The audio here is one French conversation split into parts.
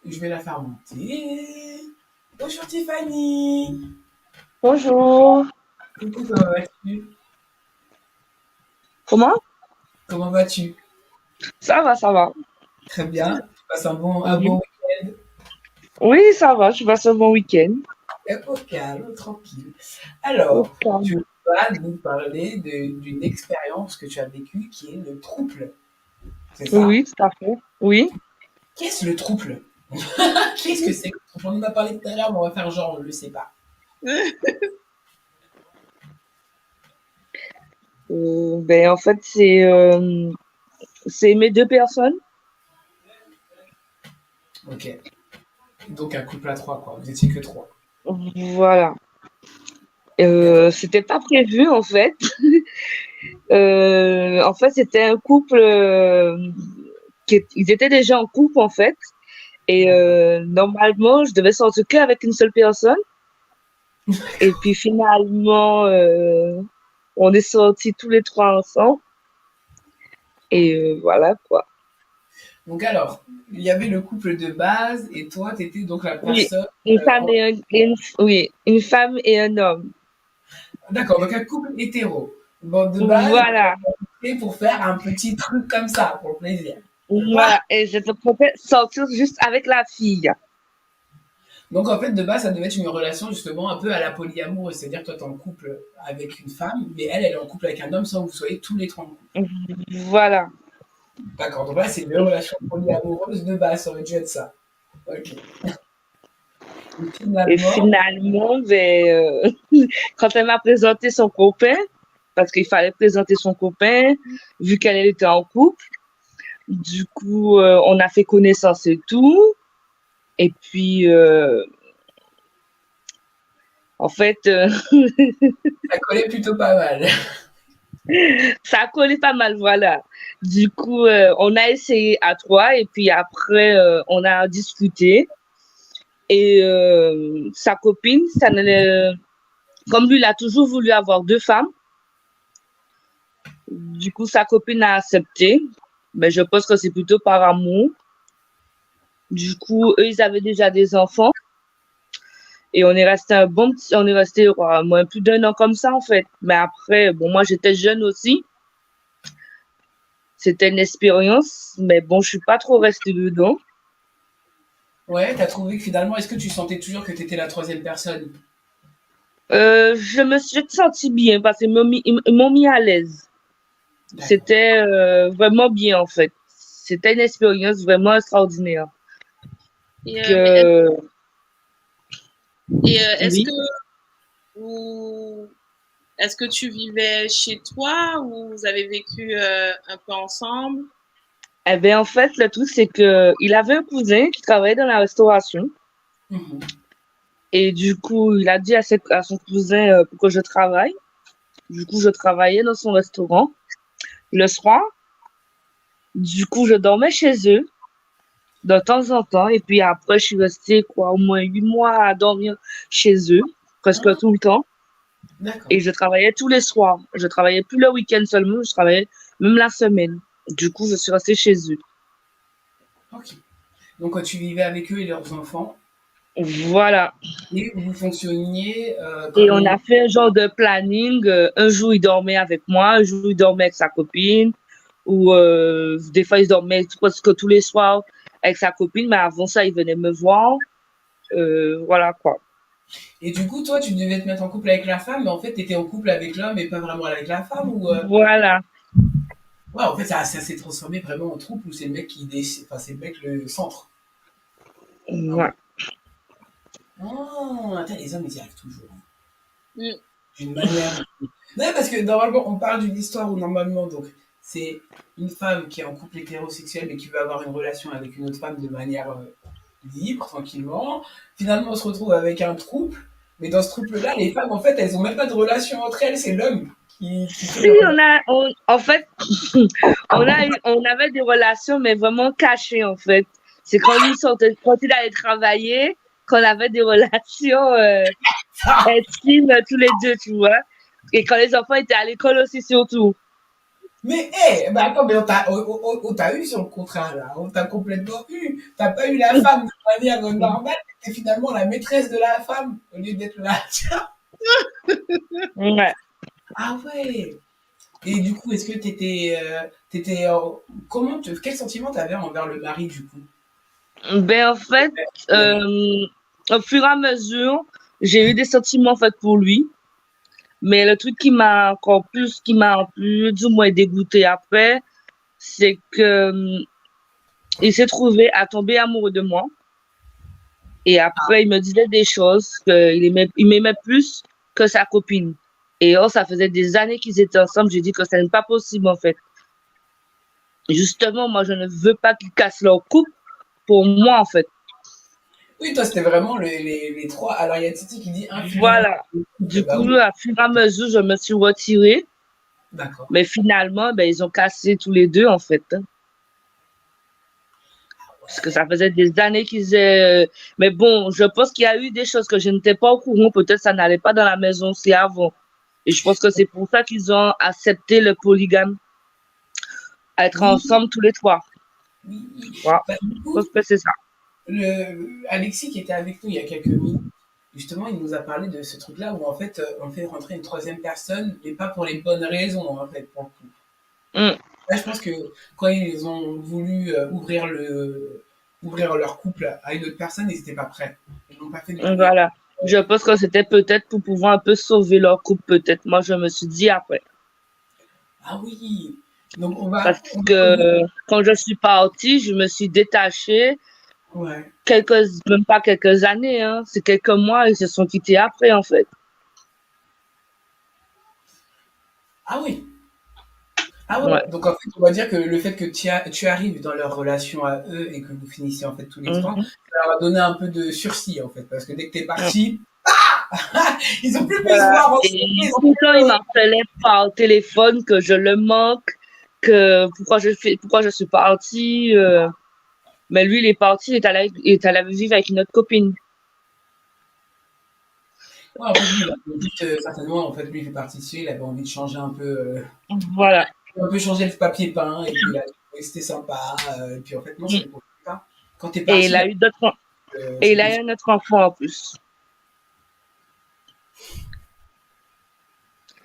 Je vais la faire monter. Bonjour Tiffany. Bonjour. Coucou, comment vas-tu? Comment? Comment vas-tu? Ça va, ça va. Très bien. Tu passes un bon Oui, week-end. oui, ça va. Je passe un bon week-end. Au calme, tranquille. Au Alors, tu calme. vas nous parler d'une expérience que tu as vécue qui est le trouble. C'est ça? Oui, tout à fait. Oui. Qu'est-ce le trouble? Qu'est-ce que c'est que le trouble? On en a parlé tout à l'heure, mais on va faire genre, on ne le sait pas. En fait, c'est mes deux personnes. Ok. Donc un couple à trois, quoi. Vous étiez que trois. Voilà. D'accord. C'était pas prévu, en fait. C'était un couple ils étaient déjà en couple, en fait. Et D'accord. normalement, je devais sortir qu'avec une seule personne. Et puis finalement, on est sortis tous les trois ensemble. Et voilà quoi. Donc alors, il y avait le couple de base et toi, tu étais donc la Oui, personne. une femme En- oui, une femme et un homme. D'accord, donc un couple hétéro. Bon, de base, Voilà, c'est pour faire un petit truc comme ça, pour le plaisir. C'est ça? voilà. Et je te propose sortir juste avec la fille. Donc en fait, de base, ça devait être une relation justement un peu à la polyamour, c'est-à-dire que toi, tu es en couple avec une femme, mais elle est en couple avec un homme sans que vous soyez tous les trois en couple. Voilà. D'accord, donc là, c'est une relation polyamoreuse de base, ça aurait dû être ça. Ok. Et Et finalement, finalement, quand elle m'a présenté son copain, parce qu'il fallait présenter son copain, vu qu'elle était en couple, du coup, on a fait connaissance et tout. Et puis, en fait, ça collait plutôt pas mal. ça a collé pas mal, voilà. Du coup, on a essayé à trois et puis après, on a discuté. Et sa copine, comme lui, il a toujours voulu avoir deux femmes. Du coup, sa copine a accepté. Mais je pense que c'est plutôt par amour. Du coup, eux, ils avaient déjà des enfants. Et on est resté on est resté moins plus d'un an comme ça, en fait. Mais après, bon, moi, j'étais jeune aussi. C'était une expérience. Mais bon, je suis pas trop restée dedans. Ouais, t'as trouvé que finalement, est-ce que tu sentais toujours que t'étais la troisième personne? Je me suis sentie bien parce ils m'ont mis à l'aise. D'accord. C'était vraiment bien en fait. C'était une expérience vraiment extraordinaire. Et, Que est-ce que oui. vous, est-ce que tu vivais chez toi ou vous avez vécu un peu ensemble? Eh bien en fait le truc c'est que il avait un cousin qui travaillait dans la restauration Mhm. et du coup il a dit à son cousin pour que je travaille. Du coup je travaillais dans son restaurant le soir. Du coup je dormais chez eux de temps en temps et puis après je suis restée quoi au moins 8 mois à dormir chez eux presque Ah, tout le temps. Et d'accord. je travaillais tous les soirs. Je travaillais plus le week-end seulement, je travaillais même la semaine. Du coup, je suis restée chez eux. Ok. Donc, quand tu vivais avec eux et leurs enfants, Voilà. et vous fonctionniez Et comme on une. a fait un genre de planning. Un jour, il dormait avec moi, un jour, il dormait avec sa copine. Ou des fois, il dormait presque tous les soirs avec sa copine. Mais avant ça, il venait me voir. Voilà quoi. Et du coup, toi, tu devais te mettre en couple avec la femme, mais en fait, tu étais en couple avec l'homme et pas vraiment avec la femme, ou. Voilà. Ouais, en fait, ça s'est transformé vraiment en troupe où c'est le mec qui décide. Enfin, c'est le mec le centre. Un peu. Voilà. Ah, attends, les hommes, ils y arrivent toujours, hein. Mm. D'une manière. Non, parce que normalement, on parle d'une histoire où normalement, donc, c'est une femme qui est en couple hétérosexuel mais qui veut avoir une relation avec une autre femme de manière libre, tranquillement. Finalement, on se retrouve avec un trouble, mais dans ce trouble-là, les femmes, en fait, elles ont même pas de relation entre elles, c'est l'homme qui fait Si les relations. en fait, on avait des relations, mais vraiment cachées, en fait. C'est quand lui sortait, quand il allait travailler, qu'on avait des relations intimes tous les deux, tu vois. Et quand les enfants étaient à l'école aussi, surtout. Mais, hé, bah attends, mais on t'a eu sur le contrat, là. On t'a complètement eu. T'as pas eu la femme de manière normale, t'es finalement la maîtresse de la femme, au lieu d'être là. Ouais. Ah ouais. Et du coup, est-ce que t'étais, quel sentiment t'avais envers le mari, du coup? Ben, en fait, au fur et à mesure, j'ai eu des sentiments, en fait, pour lui. Mais le truc qui m'a plus, du moins dégoûté après, c'est que, il s'est trouvé à tomber amoureux de moi. Et après, il me disait des choses il m'aimait plus que sa copine. Et oh, ça faisait des années qu'ils étaient ensemble. J'ai dit que ce n'est pas possible, en fait. Justement, moi, je ne veux pas qu'ils cassent leur couple pour moi, en fait. Oui, toi, c'était vraiment les trois. Alors, il y a Titi qui dit influence Voilà. du couple. Du Bah coup, oui, à fur et à mesure, je me suis retirée. d'accord. Mais finalement, ben, ils ont cassé tous les deux, en fait, hein. Parce que ça faisait des années mais bon, je pense qu'il y a eu des choses que je n'étais pas au courant. Peut-être ça n'allait pas dans la maison aussi avant. Et je pense que c'est pour ça qu'ils ont accepté le polygame, être Oui, ensemble tous les trois. oui, oui. Voilà. Bah, du Je coup, pense que c'est ça. Alexis qui était avec nous il y a quelques minutes, justement, il nous a parlé de ce truc-là où en fait, on fait rentrer une troisième personne, mais pas pour les bonnes raisons, en fait, pour le coup. Mm. Là, je pense que quand ils ont voulu ouvrir leur couple à une autre personne, ils n'étaient pas prêts. Ils n'ont pas fait de manière. Voilà. Je pense que c'était peut-être pour pouvoir un peu sauver leur couple, peut-être. Moi, je me suis dit après. Ah oui. Donc Parce on va revenir. que quand je suis partie, je me suis détachée Ouais. même pas quelques années, hein. C'est quelques mois, ils se sont quittés après, en fait. Ah oui. Ah ouais. Ouais. Donc en fait, on va dire que le fait que tu arrives dans leur relation à eux et que vous finissiez en fait tous les trois, Mhm. ça leur a donné un peu de sursis en fait, parce que dès que t'es Mm. parti, ils ont plus pu se Voilà. voir ensemble. Et Ils ont tout le temps, il plus, m'appelait par téléphone que je le manque, que pourquoi je suis partie. Mais lui, il est parti, il est allé vivre avec une autre copine. ouais, en fait, lui, il avait juste, certainement, en fait, lui, il fait partie de ceux, il avait envie de changer Voilà. un peu changer le papier peint, et puis il a trouvé que c'était sympa, et puis en fait, non, ça Mm. ne profite pas. Quand t'es Et parti, il a eu d'autres, et il c'était a eu un autre enfant en plus.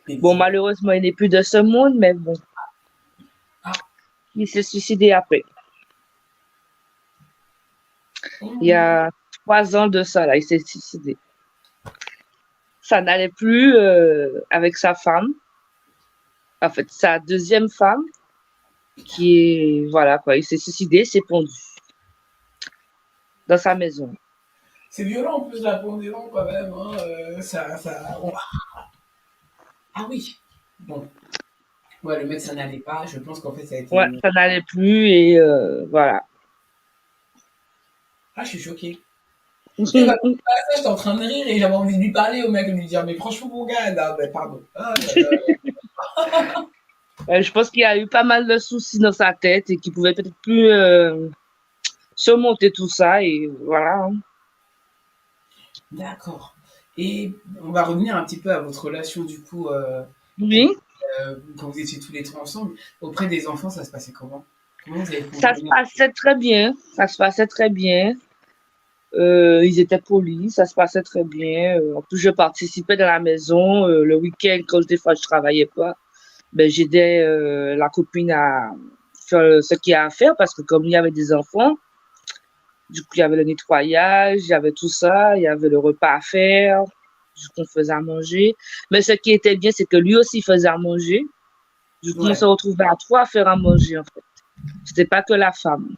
Bon, paisible. malheureusement, il n'est plus de ce monde, mais bon, Ah, il s'est suicidé après. Il y hum, a 3 ans de ça, là, il s'est suicidé. Ça n'allait plus avec sa femme, en fait, sa deuxième femme, voilà quoi, il s'est suicidé, s'est pendu dans sa maison. c'est violent en plus la pendaison quand même, hein, ah oui, bon. Ouais, le mec, ça n'allait pas, je pense qu'en fait, ça a été Ouais, une. ça n'allait plus et voilà. Ah, je suis choquée. Et bah, ça, j'étais en train de rire et j'avais envie de lui parler au mec, de lui dire, mais franchement, mon gars, non, mais pardon. Ah là là. Je pense qu'il y a eu pas mal de soucis dans sa tête et qu'il pouvait peut-être plus surmonter tout ça et voilà, hein. D'accord. Et on va revenir un petit peu à votre relation, du coup, Oui, quand vous étiez tous les trois ensemble. Auprès des enfants, ça se passait comment? Comment vous avez ça se fonctionné? passait très bien, ça se passait très bien. Ils étaient polis, ça se passait très bien. En plus, je participais dans la maison le week-end quand des fois je travaillais pas. Ben j'aidais la copine à faire ce qu'il y a à faire parce que comme il y avait des enfants, du coup il y avait le nettoyage, il y avait tout ça, il y avait le repas à faire, du coup on faisait à manger. Mais ce qui était bien, c'est que lui aussi faisait à manger. Du coup on se Ouais. retrouvait à trois à faire à manger en fait. C'était pas que la femme.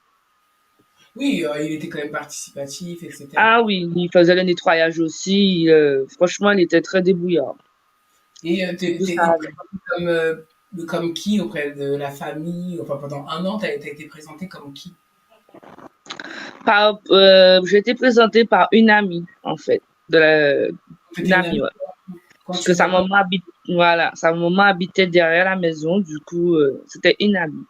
Oui, il était quand même participatif, etc. Ah oui, il faisait le nettoyage aussi. Franchement, il était très débrouillard. Et Du coup, ça il te allait. présentait comme qui auprès de la famille? Enfin, pendant un an, tu as été présenté comme qui? J'ai été présentée par une amie, en fait. Une C'était une amie, amie ouais. quand Parce tu que venais. voilà, sa maman habitait derrière la maison. Du coup, c'était une amie.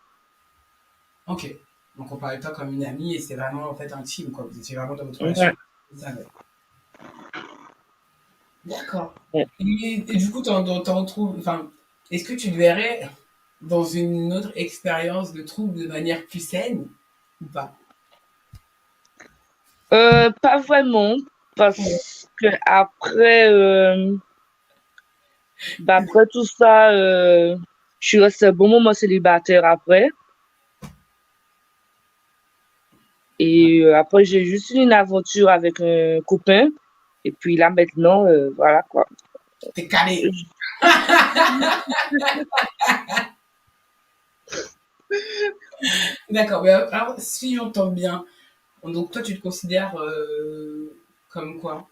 Ok. Donc on parlait de toi comme une amie et c'est vraiment en fait intime, quoi. Vous étiez vraiment dans votre relation. Ouais, Ça, ouais. D'accord. ouais. Et du coup, t'en retrouves. Enfin, est-ce que tu te verrais. dans une autre expérience de trouble de manière plus saine ou pas? Pas vraiment, Ouais. parce que après, bah, après tout ça, je suis restée un bon moment célibataire après. Et après, j'ai juste eu une aventure avec un copain. Et puis là, maintenant, voilà quoi. T'es calé. D'accord, mais alors, si j'entends bien, donc toi, tu te considères comme quoi?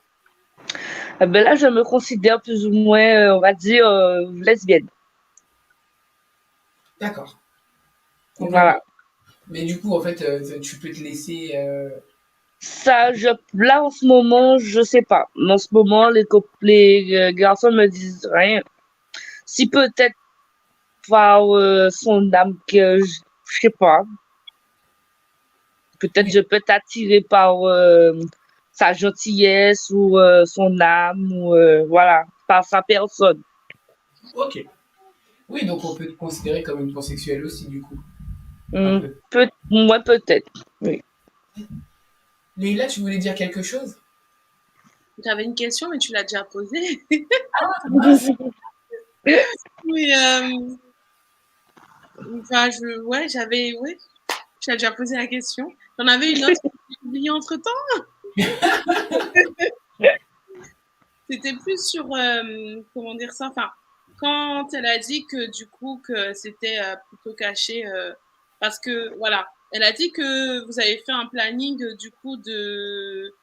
Ben là, je me considère plus ou moins, on va dire, lesbienne. D'accord, complètement. Voilà. Mais du coup, en fait, tu peux te laisser. Ça, là, en ce moment, je sais pas. En ce moment, les garçons me disent rien. Si peut-être par son âme que je sais pas. Peut-être Oui, je peux t'attirer par sa gentillesse ou son âme ou voilà, par sa personne. ok. Oui, donc on peut te considérer comme une pansexuelle aussi, du coup. Un Hmm, peu. moi peut-être. Oui. Leïla, tu voulais dire quelque chose? Tu avais une question, mais tu l'as déjà posée. Mince. Oui, enfin, ouais, tu as déjà posé la question. J'en avais une autre, j'ai oublié entre-temps. C'était plus sur, comment dire ça, enfin, quand elle a dit que du coup, que c'était plutôt caché, parce que, voilà, elle a dit que vous avez fait un planning, du coup, de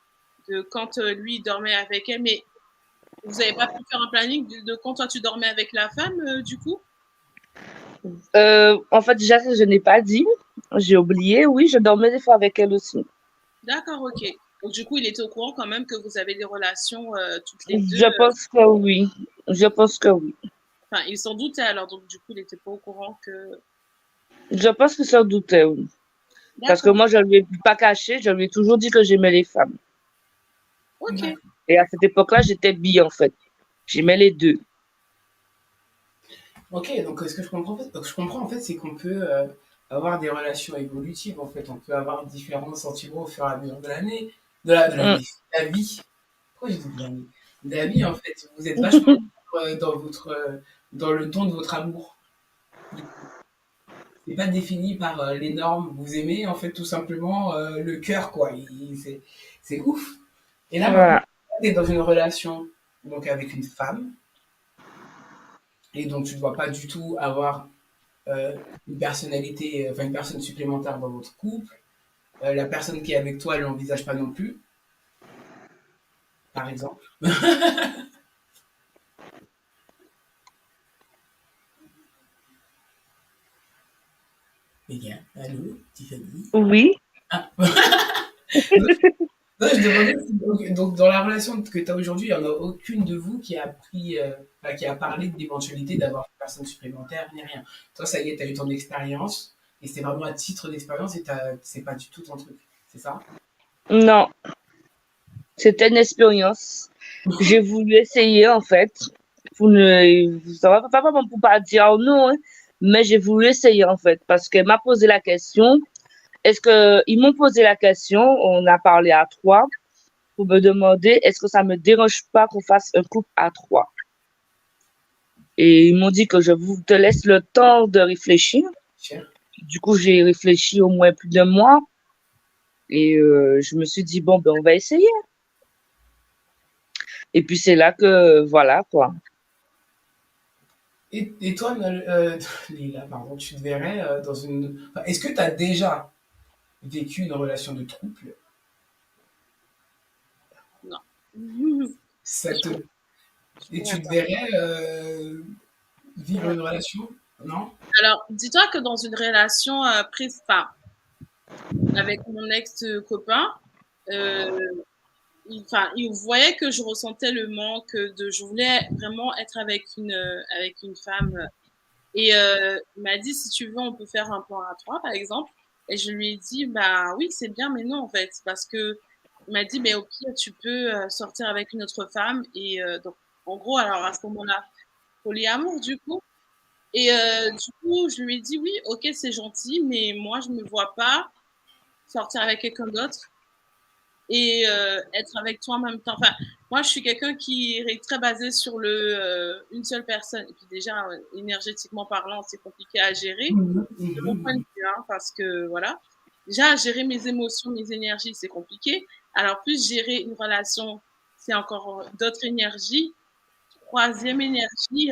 quand lui dormait avec elle, mais vous n'avez pas pu faire un planning de quand toi tu dormais avec la femme, du coup? En fait, déjà, ça, je n'ai pas dit. J'ai oublié. Oui, je dormais des fois avec elle aussi. D'accord, ok. Donc, du coup, il était au courant quand même que vous avez des relations toutes les deux. Je pense que oui. Je pense que oui. Enfin, il s'en doutait alors, donc du coup, il n'était pas au courant que. Je pense que sans doute, oui. Parce que D'accord, moi, je lui ai pas caché. Je lui ai toujours dit que j'aimais les femmes. ok. D'accord. Et à cette époque-là, j'étais bi, en fait. J'aimais les deux. Ok, donc ce que je comprends, donc, je comprends en fait, c'est qu'on peut avoir des relations évolutives. En fait, on peut avoir différents sentiments au fur et à mesure de l'année, de Mm. l'année, de la vie. Pourquoi j'ai dit de l'année? De la vie, en fait. Vous êtes vachement dans votre, dans le don de votre amour. C'est pas défini par les normes. Vous aimez en fait tout simplement le cœur, quoi. C'est ouf. Et là maintenant, Voilà. tu es dans une relation donc avec une femme et donc tu ne dois pas du tout avoir une personnalité, enfin une personne supplémentaire dans votre couple. La personne qui est avec toi, elle l'envisage pas non plus, par exemple. Les gars, allô, Tiffany. Oui. Ah. Non, je demandais si, donc, dans la relation que tu as aujourd'hui, il n'y en a aucune de vous qui a pris, enfin, qui a parlé de l'éventualité d'avoir une personne supplémentaire, ni rien. Toi, ça y est, tu as eu ton expérience, et c'était vraiment à titre d'expérience, et c'est pas du tout ton truc. C'est ça? Non. C'était une expérience. J'ai voulu essayer, en fait. Ça va pas vraiment pour pas dire non, hein, mais j'ai voulu essayer, en fait, parce qu'elle m'a posé la question. Ils m'ont posé la question, on a parlé à trois, pour me demander est-ce que ça me dérange pas qu'on fasse un couple à trois. Et ils m'ont dit que je vous te laisse le temps de réfléchir. Tiens. Du coup, j'ai réfléchi au moins plus d'un mois et je me suis dit bon ben on va essayer. Et puis c'est là que voilà quoi. Et toi, Lila, pardon, tu te verrais dans une. Enfin, est-ce que tu as déjà vécu une relation de couple? Non. Ça te... Je Et pourrais tu te pas. verrais Je vivre pourrais une pas. relation? Non? Alors, dis-toi que dans une relation prise, enfin, avec mon ex-copain, euh, enfin, il voyait que je ressentais le manque de, je voulais vraiment être avec une femme. Et il m'a dit, si tu veux, on peut faire un plan à trois, par exemple. Et je lui ai dit, bah oui, c'est bien, mais non, en fait, parce que il m'a dit, mais au pire, tu peux sortir avec une autre femme. Et donc, en gros, alors à ce moment-là, polyamour, du coup. Et du coup, je lui ai dit: «Oui, OK, c'est gentil, mais moi, je me vois pas sortir avec quelqu'un d'autre et être avec toi en même temps». Enfin, moi, je suis quelqu'un qui est très basé sur une seule personne et puis déjà, énergétiquement parlant, c'est compliqué à gérer, Mhm, de mon point de mhm, vue, hein, parce que voilà, déjà gérer mes émotions, mes énergies, c'est compliqué. Alors plus gérer une relation, c'est encore d'autres énergies. Troisième énergie,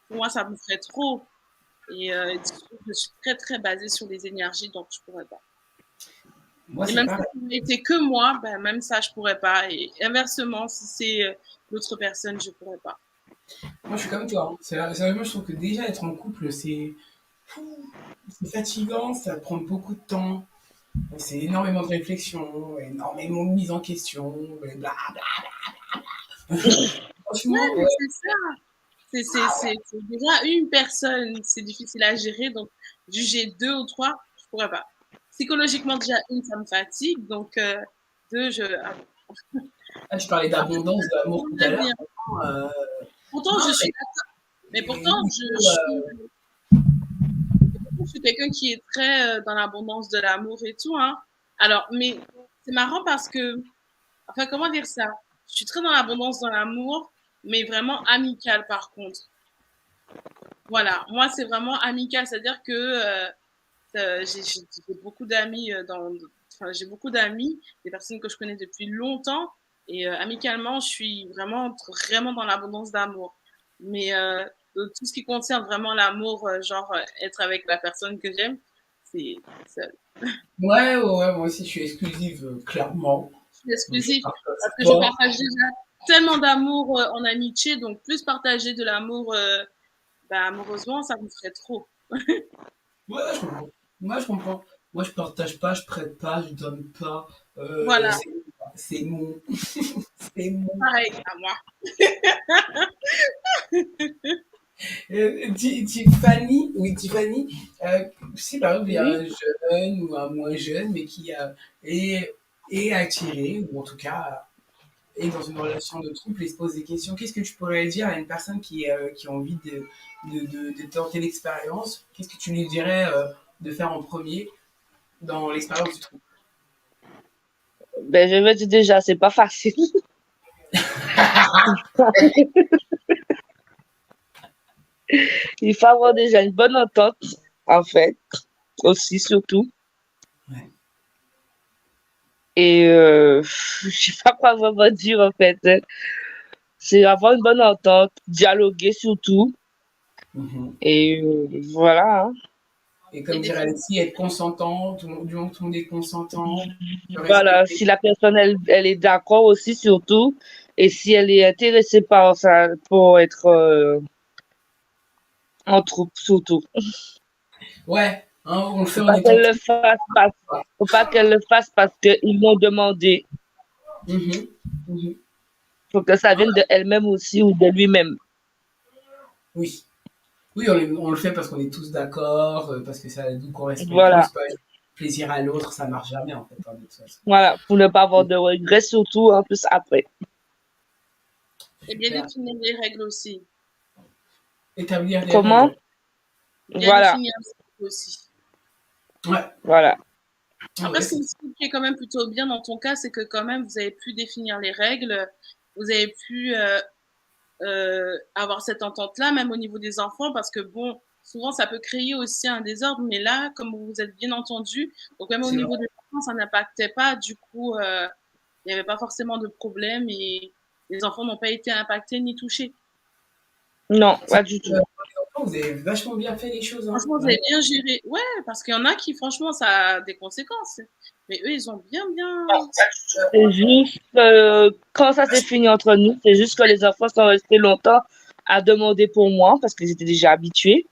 pour moi, ça me ferait trop. Et je suis très, très basée sur les énergies, donc je pourrais pas. moi, Et c'est même si pareil. ça n'était que moi, ben, même ça, je pourrais pas. Et inversement, si c'est l'autre personne, je pourrais pas. Moi, je suis comme toi, hein. Sérieusement, je trouve que déjà être en couple, c'est fatigant, ça prend beaucoup de temps. C'est énormément de réflexion, énormément de mise en question, et bla bla. Ouais, Franchement, mais ouais. c'est ça. C'est déjà une personne, c'est difficile à gérer. Donc, juger deux ou trois, je pourrais pas. Psychologiquement, déjà, une, ça me fatigue. Donc, deux, ah non. Ah, tu parlais Après, d'abondance, d'amour tout à j'aimerais bien. l'heure. Euh, Pourtant, non, je suis mais d'accord. Mais pourtant, il je faut, suis je suis quelqu'un qui est très dans l'abondance de l'amour et tout, hein. Alors, mais c'est marrant parce que, enfin, comment dire ça? Je suis très dans l'abondance dans l'amour, mais vraiment amical par contre. Voilà, moi, c'est vraiment amical, c'est-à-dire que j'ai beaucoup d'amis enfin, j'ai beaucoup d'amis, des personnes que je connais depuis longtemps, et amicalement, je suis vraiment dans l'abondance d'amour. Mais de tout ce qui concerne vraiment l'amour, genre être avec la personne que j'aime, c'est seul. ouais, ouais, ouais, moi aussi, je suis exclusive, clairement. Je suis Donc, je exclusive partage parce que je pas. partage déjà tellement d'amour en amitié, donc plus partager de l'amour, bah, amoureusement, ça me ferait trop. Ouais, je comprends. Moi, je comprends. Moi, je partage pas, je prête pas, je donne pas. Voilà, C'est c'est mon. C'est mon. pareil à moi. Tiffany, oui, Tiffany, si par exemple il y a Oui. un jeune ou un moins jeune, mais qui est, est attiré, ou en tout cas est dans une relation de couple et se pose des questions, qu'est-ce que tu pourrais dire à une personne qui a envie de tenter l'expérience? Qu'est-ce que tu lui dirais de faire en premier dans l'expérience du couple? Ben, je vais dire déjà, c'est pas facile. Il faut avoir déjà une bonne entente, en fait, aussi, surtout. Ouais. Et je sais pas quoi vraiment dire, en fait, hein. C'est avoir une bonne entente, dialoguer surtout. Mhm. Et voilà, hein. Et Et comme dirait Alexis, être consentant, du moment que tout le monde est consentant, se Voilà, respecter. si la personne, elle est d'accord aussi, surtout. Et si elle est intéressée par ça, pour être en troupe, surtout. Ouais, hein, on le fait Faut en pas étant qu'elle le tout. fasse parce, faut pas qu'elle le fasse parce qu'ils l'ont demandé. Mhm. Mhm. Faut que ça vienne de elle-même aussi ou de lui-même. Oui. Oui, on le fait parce qu'on est tous d'accord, parce que ça nous correspond Voilà. tous, pas plaisir à l'autre, ça marche jamais en fait, hein, de toute façon. Voilà. Pour ne pas avoir de regrets, surtout, en plus, après. Et bien Super. définir les règles aussi. Établir des Comment? règles. Bien Voilà. définir les règles aussi. Ouais, Voilà. Après, ouais, ce qui est quand même plutôt bien dans ton cas, c'est que quand même, vous avez pu définir les règles, vous avez pu avoir cette entente-là, même au niveau des enfants, parce que bon, souvent, ça peut créer aussi un désordre, mais là, comme vous vous êtes bien entendu, donc même au c'est vrai. niveau des enfants, ça n'impactait pas, du coup, il n'y avait pas forcément de problème et les enfants n'ont pas été impactés ni touchés. Non, C'est pas du tout. vous avez vachement bien fait les choses, hein, Franchement, vous avez vraiment. bien géré. Ouais, parce qu'il y en a qui, franchement, ça a des conséquences. Mais eux, ils ont bien. C'est juste, quand ça s'est fini entre nous, c'est juste que les enfants sont restés longtemps à demander pour moi parce qu'ils étaient déjà habitués.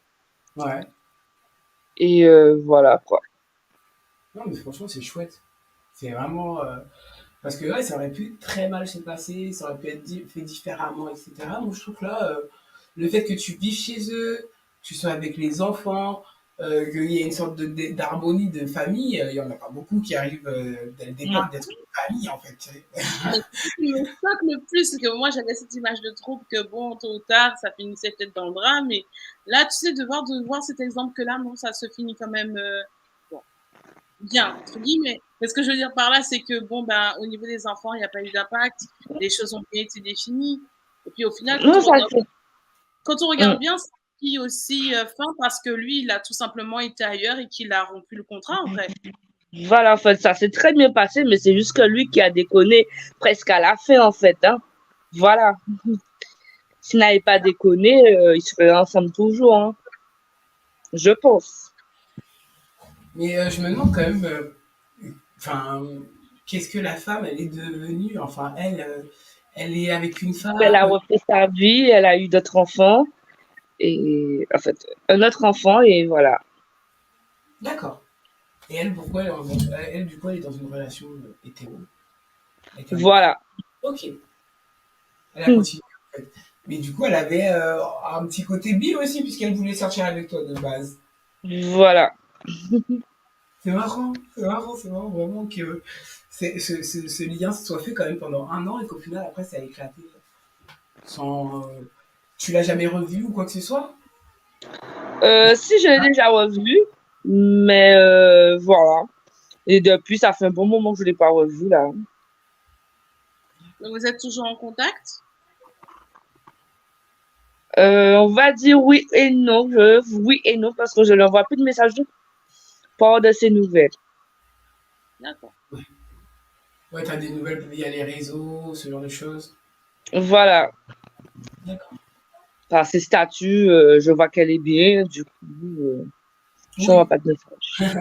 Ouais. Et voilà, quoi. Non, mais franchement, c'est chouette. C'est vraiment. Parce que ouais, ça aurait pu très mal se passer, ça aurait pu être fait différemment, etc. Moi, je trouve que là, le fait que tu vives chez eux, que tu sois avec les enfants, qu'il y ait une sorte d'harmonie de famille. Il y en a pas beaucoup qui arrivent dès le départ d'être une famille, en fait. Tu sais. Mais ce qui me choque le plus, c'est que moi, j'avais cette image de troupe que, bon, tôt ou tard, ça finissait peut-être dans le drame. Mais là, tu sais, de voir cet exemple que là, non, ça se finit quand même bon, bien, entre guillemets. Mais ce que je veux dire par là, c'est que, bon, ben, au niveau des enfants, il n'y a pas eu d'impact. Les choses ont bien été définies. Et puis, au final, Non, ça c'est. quand on Mm. regarde bien, c'est qui aussi fin parce que lui, il a tout simplement été ailleurs et qu'il a rompu le contrat, en vrai. Voilà, en fait, ça s'est très bien passé, mais c'est juste que lui qui a déconné presque à la fin, en fait, hein. Voilà. S'il n'avait pas déconné, ils seraient ensemble toujours, hein. Je pense. Mais je me demande quand même, enfin, qu'est-ce que la femme, elle est devenue? Enfin, elle est avec une Elle a femme. refait sa vie, elle a eu d'autres enfants, et en fait, un autre enfant, et voilà. D'accord. Et elle, pourquoi elle, du coup, elle est dans une relation hétéro avec un autre. Voilà. Ok. Elle a Hmm. continué, en fait. Mais du coup, elle avait un petit côté bi aussi, puisqu'elle voulait sortir avec toi de base. Voilà. C'est marrant vraiment que ce lien se soit fait quand même pendant un an et qu'au final, après, ça a éclaté. Sans, tu l'as jamais revu ou quoi que ce soit? Si je l'ai déjà revu, mais voilà. Et depuis, ça fait un bon moment que je l'ai pas revu, là. Donc, vous êtes toujours en contact? On va dire oui et non. Oui et non, parce que je n'envoie plus de messages de part de ses nouvelles. D'accord. Ouais, ouais, t'as des nouvelles via les réseaux, ce genre de choses. Voilà. D'accord. Par ses statuts, je vois qu'elle est bien, du coup, je n'envoie Oui. pas de messages.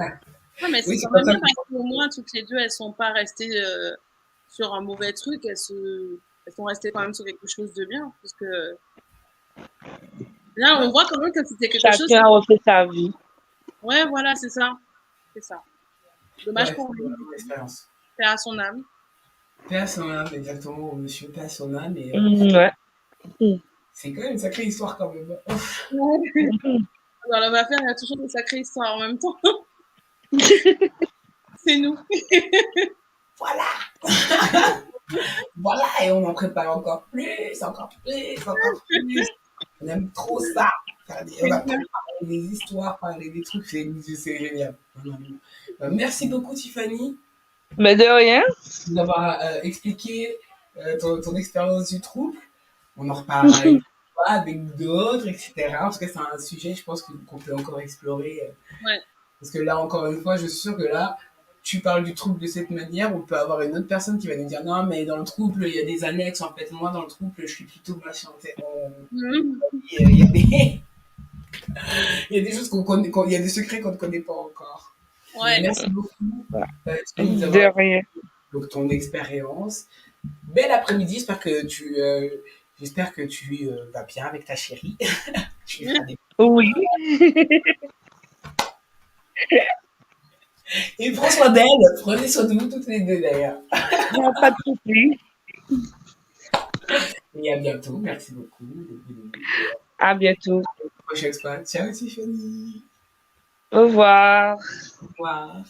Ouais, mais c'est Oui, c'est quand pour même ça bien que. parce qu'au moins, toutes les deux, elles sont pas restées sur un mauvais truc. Elles sont restées quand même sur quelque chose de bien. Parce que là, on Ouais, voit quand même que c'était quelque chose. Chacun a refait sa vie. Ouais, voilà, c'est ça. C'est ça. Dommage ouais, pour c'est lui, une du bonne coup. expérience. Paix à son âme. Paix à son âme, exactement, monsieur, paix à son âme. Et Ouais. Mm. c'est quand même une sacrée histoire quand même. Ouais. Mm. Dans l'homme à faire, il y a toujours des sacrées histoires en même temps. C'est nous. Voilà! Voilà, et on en prépare encore plus, encore plus, encore plus. On aime trop ça. On va parler des histoires, parler des trucs, c'est génial. Merci beaucoup, Tiffany, Mais de rien. d'avoir expliqué ton expérience du trouble. On en reparlera avec toi, avec d'autres, etc. Parce que c'est un sujet, je pense, qu'on peut encore explorer. Ouais. Parce que là, encore une fois, je suis sûre que là, tu parles du trouble de cette manière, on peut avoir une autre personne qui va nous dire non, mais dans le trouble, il y a des annexes. En fait, moi, dans le trouble, je suis plutôt machin. Mhm. Il y a des, il y a des choses qu'on connaît, il y a des secrets qu'on ne connaît pas encore. Mais Ouais. merci beaucoup Voilà. de nous De avoir rien. donc, ton expérience. Bel après-midi, j'espère que tu vas bien avec ta chérie. Tu lui feras des... Oui. Et prends soin d'elle, prenez soin de vous toutes les deux d'ailleurs. Il n'y a pas de souci. Et à bientôt, merci beaucoup. Et À bientôt. à la prochaine fois. Ciao Tiffany. Au revoir. Au revoir.